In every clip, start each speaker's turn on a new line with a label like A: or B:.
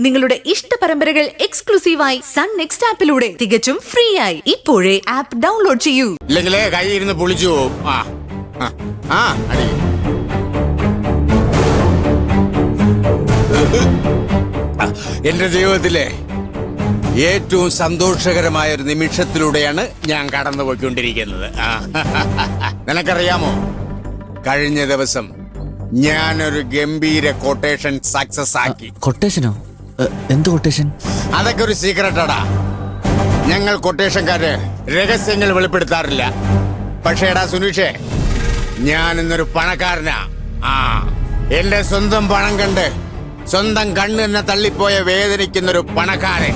A: നിങ്ങളുടെ ഇഷ്ട പരമ്പരകൾ എക്സ്ക്ലൂസീവായി സൺ നെക്സ്റ്റ് ആപ്പിലൂടെ തികച്ചും ഫ്രീ ആയി ഇപ്പോഴേ ആപ്പ് ഡൗൺലോഡ് ചെയ്യൂ.
B: ഇല്ലെങ്കിലേ കൈ ഇരുന്ന് പൊളിച്ചു പോവും. എന്റെ ജീവിതത്തിലെ ഏറ്റവും സന്തോഷകരമായ ഒരു നിമിഷത്തിലൂടെയാണ് ഞാൻ കടന്നുപോയിക്കൊണ്ടിരിക്കുന്നത്. നിനക്കറിയാമോ, കഴിഞ്ഞ ദിവസം ഞാനൊരു ഗംഭീര കൊട്ടേഷൻ സക്സസ് ആക്കി.
C: കൊട്ടേഷനോ? എന്ത് കൊട്ടേഷൻ?
B: അതൊക്കെ ഒരു സീക്രട്ടാടാ. ഞങ്ങൾ കൊട്ടേഷൻകാര് രഹസ്യങ്ങൾ വെളിപ്പെടുത്താറില്ല. പക്ഷേ എടാ സുനീഷേ, ഞാൻ ഇന്നൊരു പണക്കാരനാ. എന്റെ സ്വന്തം പണം കണ്ട് സ്വന്തം കണ്ണ് എന്നെ തള്ളിപ്പോയ വേദനിക്കുന്നൊരു പണക്കാരൻ.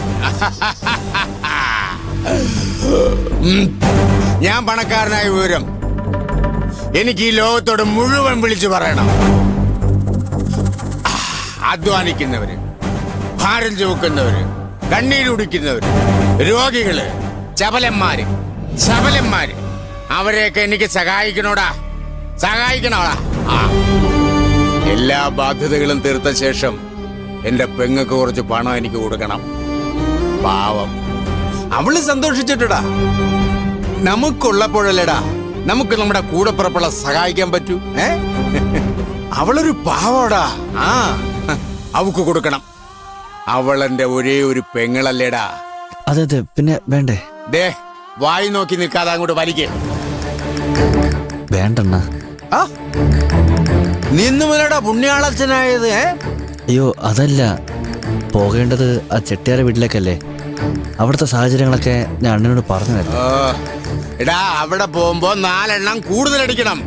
B: ഞാൻ പണക്കാരനായ വിവരം എനിക്ക് ഈ ലോകത്തോട് മുഴുവൻ വിളിച്ചു പറയണം. അധ്വാനിക്കുന്നവര്, ഭാരം ചുമക്കുന്നവര്, കണ്ണീരുടിക്കുന്നവര്, രോഗികള്, ചപലന്മാര്, അവരെയൊക്കെ എനിക്ക് സഹായിക്കണോടാ. എല്ലാ ബാധ്യതകളും തീർത്ത ശേഷം എന്റെ പെങ്ങൾക്ക് കുറച്ച് പണം എനിക്ക് കൊടുക്കണം. പാവം, അവള് സന്തോഷിച്ചിട്ടടാ. നമുക്കുള്ളപ്പോഴല്ലേടാ നമുക്ക് നമ്മുടെ കൂടെപ്പിറപ്പുള്ള സഹായിക്കാൻ പറ്റൂ. അവളൊരു പാവോടാ. അവക്ക് കൊടുക്കണം. അവളെന്റെ ഒരേ ഒരു പെങ്ങളല്ലേടാ.
C: അതെ, പിന്നെ വേണ്ടേ?
B: ദേ, വായി നോക്കി നിൽക്കാതെ അങ്ങോട്ട് വലിക്കേ.
C: വേണ്ടണ്ണ.
B: നിന്നുമല്ലടാ പുണ്യാളച്ചനായത്.
C: അയ്യോ, അതല്ല. പോകേണ്ടത് ആ ചെട്ടിയാരെ വീട്ടിലേക്കല്ലേ. അവിടുത്തെ സാഹചര്യങ്ങളൊക്കെ ഞാൻ അണ്ണനോട് പറഞ്ഞതല്ലേ.
B: എടാ, അവിടെ പോകുമ്പോ 4 എണ്ണം കൂടുതൽ അടിക്കണം.